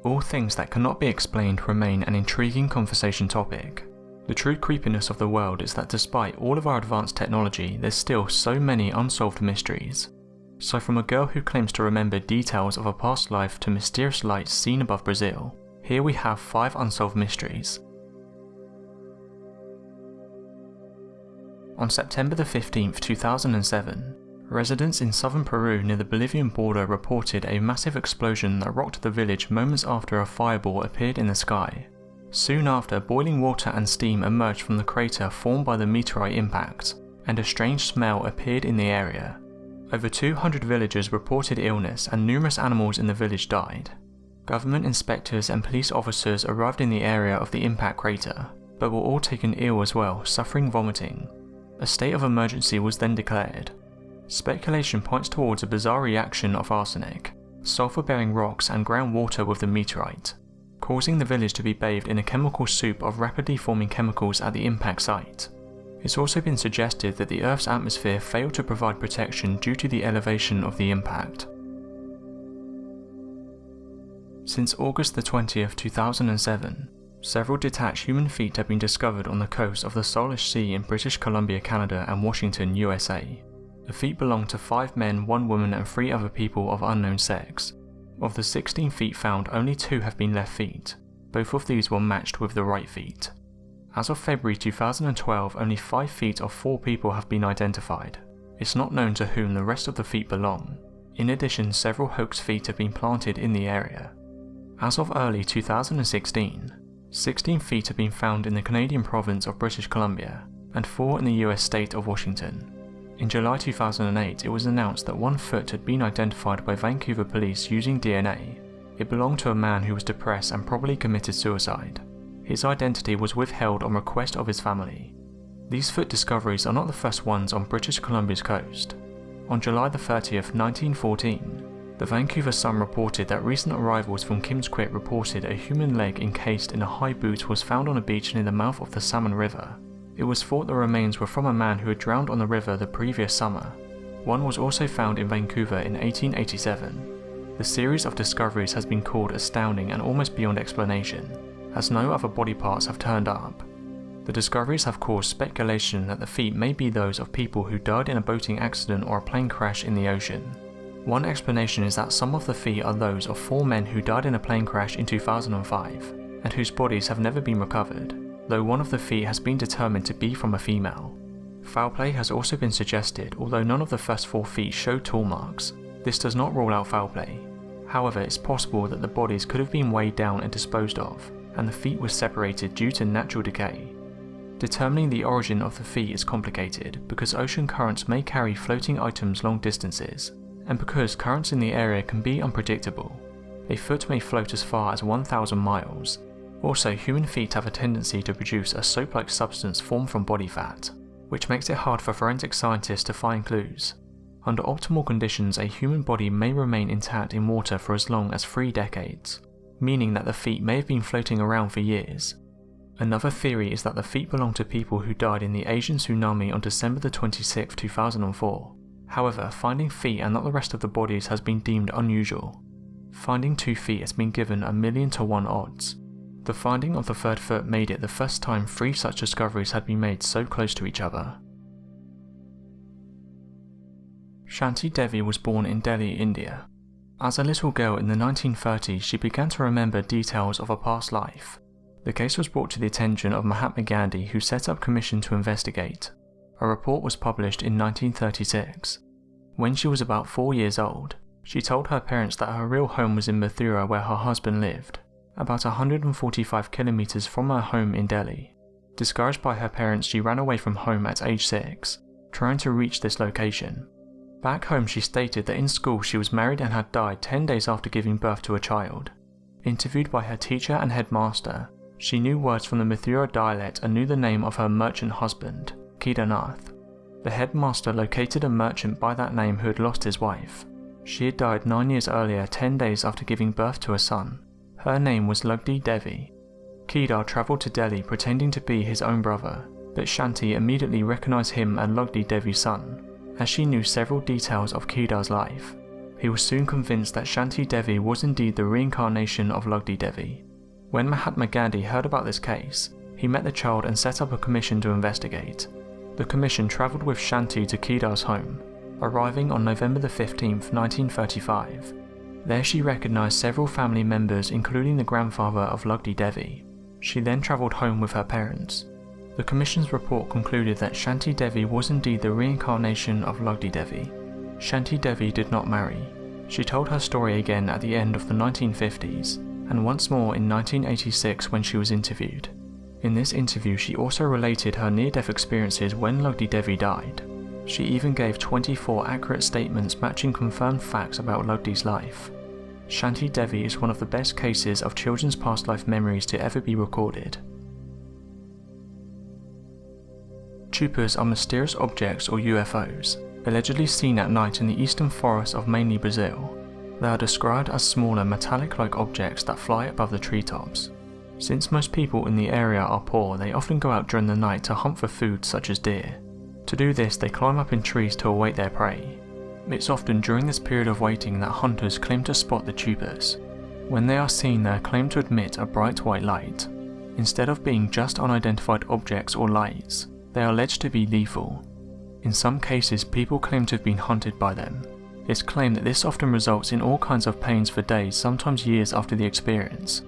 All things that cannot be explained remain an intriguing conversation topic. The true creepiness of the world is that despite all of our advanced technology, there's still so many unsolved mysteries. So from a girl who claims to remember details of a past life to mysterious lights seen above Brazil, here we have 5 unsolved mysteries. On September 15, 2007, residents in southern Peru near the Bolivian border reported a massive explosion that rocked the village moments after a fireball appeared in the sky. Soon after, boiling water and steam emerged from the crater formed by the meteorite impact, and a strange smell appeared in the area. Over 200 villagers reported illness and numerous animals in the village died. Government inspectors and police officers arrived in the area of the impact crater, but were all taken ill as well, suffering vomiting. A state of emergency was then declared. Speculation points towards a bizarre reaction of arsenic, sulfur-bearing rocks and groundwater with the meteorite, causing the village to be bathed in a chemical soup of rapidly forming chemicals at the impact site. It's also been suggested that the Earth's atmosphere failed to provide protection due to the elevation of the impact. Since August 20th, 2007, several detached human feet have been discovered on the coast of the Salish Sea in British Columbia, Canada and Washington, USA. The feet belong to 5 men, 1 woman and 3 other people of unknown sex. Of the 16 feet found, only 2 have been left feet. Both of these were matched with the right feet. As of February 2012, only 5 feet of 4 people have been identified. It's not known to whom the rest of the feet belong. In addition, several hoax feet have been planted in the area. As of early 2016, 16 feet have been found in the Canadian province of British Columbia, and 4 in the US state of Washington. In July 2008, it was announced that 1 foot had been identified by Vancouver police using DNA. It belonged to a man who was depressed and probably committed suicide. His identity was withheld on request of his family. These foot discoveries are not the first ones on British Columbia's coast. On July 30th, 1914, the Vancouver Sun reported that recent arrivals from Kimsquit reported a human leg encased in a high boot was found on a beach near the mouth of the Salmon River. It was thought the remains were from a man who had drowned on the river the previous summer. One was also found in Vancouver in 1887. The series of discoveries has been called astounding and almost beyond explanation, as no other body parts have turned up. The discoveries have caused speculation that the feet may be those of people who died in a boating accident or a plane crash in the ocean. One explanation is that some of the feet are those of 4 men who died in a plane crash in 2005, and whose bodies have never been recovered, though one of the feet has been determined to be from a female. Foul play has also been suggested, although none of the first 4 feet show tool marks. This does not rule out foul play. However, it's possible that the bodies could have been weighed down and disposed of, and the feet were separated due to natural decay. Determining the origin of the feet is complicated because ocean currents may carry floating items long distances, and because currents in the area can be unpredictable. A foot may float as far as 1,000 miles. Also, human feet have a tendency to produce a soap-like substance formed from body fat, which makes it hard for forensic scientists to find clues. Under optimal conditions, a human body may remain intact in water for as long as 3 decades, meaning that the feet may have been floating around for years. Another theory is that the feet belong to people who died in the Asian tsunami on December 26, 2004. However, finding feet and not the rest of the bodies has been deemed unusual. Finding 2 feet has been given 1,000,000 to 1 odds. The finding of the 3rd foot made it the first time 3 such discoveries had been made so close to each other. Shanti Devi was born in Delhi, India. As a little girl in the 1930s, she began to remember details of a past life. The case was brought to the attention of Mahatma Gandhi, who set up a commission to investigate. A report was published in 1936. When she was about 4 years old, she told her parents that her real home was in Mathura, where her husband lived, about 145 kilometers from her home in Delhi. Discouraged by her parents, she ran away from home at age 6, trying to reach this location. Back home, she stated that in school she was married and had died 10 days after giving birth to a child. Interviewed by her teacher and headmaster, she knew words from the Mathura dialect and knew the name of her merchant husband, Kedarnath. The headmaster located a merchant by that name who had lost his wife. She had died 9 years earlier, 10 days after giving birth to a son. Her name was Shanti Devi. Kedar travelled to Delhi pretending to be his own brother, but Shanti immediately recognised him as Shanti Devi's son, as she knew several details of Kedar's life. He was soon convinced that Shanti Devi was indeed the reincarnation of Leavy Devi. When Mahatma Gandhi heard about this case, he met the child and set up a commission to investigate. The commission travelled with Shanti to Kedar's home, arriving on November 15, 1935. There she recognised several family members including the grandfather of Leavy Devi. She then travelled home with her parents. The commission's report concluded that Shanti Devi was indeed the reincarnation of Leavy Devi. Shanti Devi did not marry. She told her story again at the end of the 1950s, and once more in 1986 when she was interviewed. In this interview she also related her near-death experiences when Leavy Devi died. She even gave 24 accurate statements matching confirmed facts about Leavy's life. Shanti Devi is one of the best cases of children's past life memories to ever be recorded. Chupas are mysterious objects or UFOs, allegedly seen at night in the eastern forests of mainly Brazil. They are described as smaller metallic-like objects that fly above the treetops. Since most people in the area are poor, they often go out during the night to hunt for food such as deer. To do this, they climb up in trees to await their prey. It's often during this period of waiting that hunters claim to spot the Chupas. When they are seen, they are claimed to emit a bright white light. Instead of being just unidentified objects or lights, they are alleged to be lethal. In some cases, people claim to have been hunted by them. It's claimed that this often results in all kinds of pains for days, sometimes years after the experience.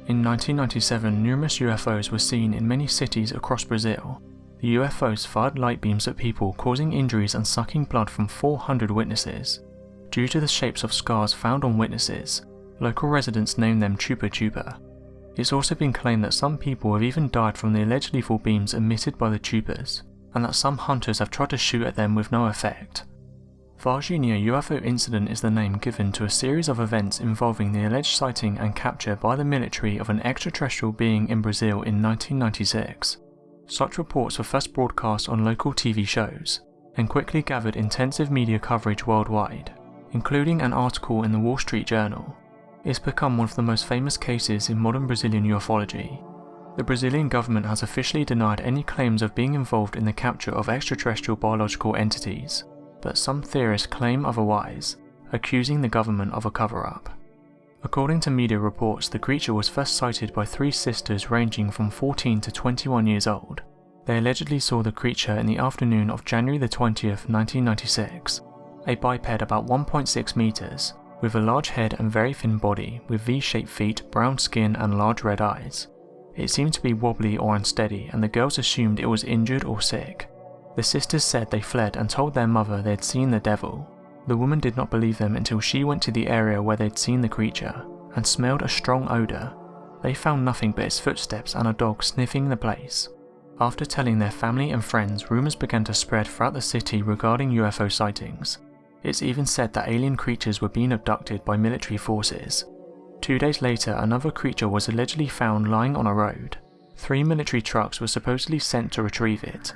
In 1997, numerous UFOs were seen in many cities across Brazil. The UFOs fired light beams at people, causing injuries and sucking blood from 400 witnesses. Due to the shapes of scars found on witnesses, local residents named them Chupa Chupa. It's also been claimed that some people have even died from the alleged lethal beams emitted by the Chupas, and that some hunters have tried to shoot at them with no effect. Varginha UFO incident is the name given to a series of events involving the alleged sighting and capture by the military of an extraterrestrial being in Brazil in 1996. Such reports were first broadcast on local TV shows, and quickly gathered intensive media coverage worldwide, including an article in the Wall Street Journal. It's become one of the most famous cases in modern Brazilian ufology. The Brazilian government has officially denied any claims of being involved in the capture of extraterrestrial biological entities, but some theorists claim otherwise, accusing the government of a cover-up. According to media reports, the creature was first sighted by three sisters ranging from 14 to 21 years old. They allegedly saw the creature in the afternoon of January the 20th, 1996, a biped about 1.6 meters, with a large head and very thin body, with V-shaped feet, brown skin and large red eyes. It seemed to be wobbly or unsteady, and the girls assumed it was injured or sick. The sisters said they fled and told their mother they had seen the devil. The woman did not believe them until she went to the area where they'd seen the creature, and smelled a strong odour. They found nothing but its footsteps and a dog sniffing the place. After telling their family and friends, rumours began to spread throughout the city regarding UFO sightings. It's even said that alien creatures were being abducted by military forces. 2 days later, another creature was allegedly found lying on a road. 3 military trucks were supposedly sent to retrieve it.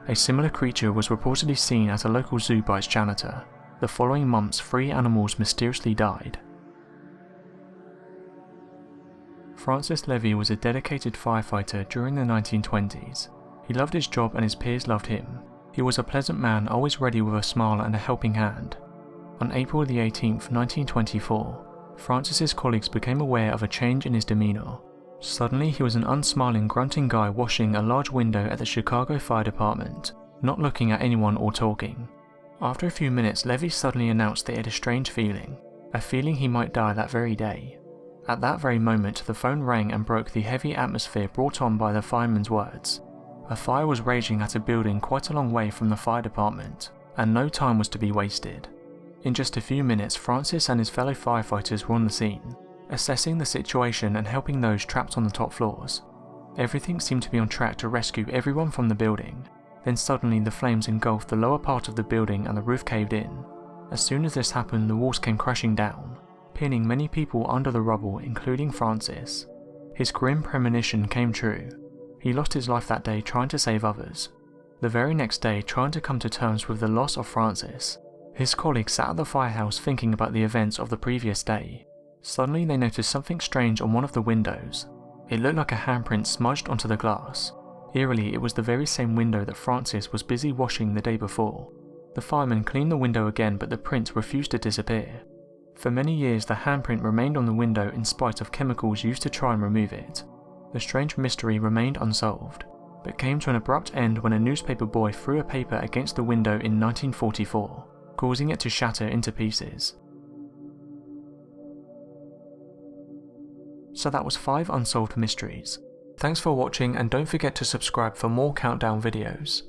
A similar creature was reportedly seen at a local zoo by its janitor. The following months, 3 animals mysteriously died. Francis Leavy was a dedicated firefighter during the 1920s. He loved his job and his peers loved him. He was a pleasant man, always ready with a smile and a helping hand. On April the 18th, 1924, Francis's colleagues became aware of a change in his demeanour. Suddenly he was an unsmiling, grunting guy washing a large window at the Chicago Fire Department, not looking at anyone or talking. After a few minutes, Leavy suddenly announced that he had a strange feeling, a feeling he might die that very day. At that very moment, the phone rang and broke the heavy atmosphere brought on by the fireman's words. A fire was raging at a building quite a long way from the fire department, and no time was to be wasted. In just a few minutes, Francis and his fellow firefighters were on the scene, assessing the situation and helping those trapped on the top floors. Everything seemed to be on track to rescue everyone from the building. Then suddenly the flames engulfed the lower part of the building and the roof caved in. As soon as this happened, the walls came crashing down, pinning many people under the rubble, including Francis. His grim premonition came true. He lost his life that day trying to save others. The very next day, trying to come to terms with the loss of Francis, his colleagues sat at the firehouse thinking about the events of the previous day. Suddenly they noticed something strange on one of the windows. It looked like a handprint smudged onto the glass. Eerily, it was the very same window that Francis was busy washing the day before. The firemen cleaned the window again, but the print refused to disappear. For many years the handprint remained on the window in spite of chemicals used to try and remove it. The strange mystery remained unsolved, but came to an abrupt end when a newspaper boy threw a paper against the window in 1944, causing it to shatter into pieces. So that was 5 unsolved mysteries. Thanks for watching, and don't forget to subscribe for more countdown videos.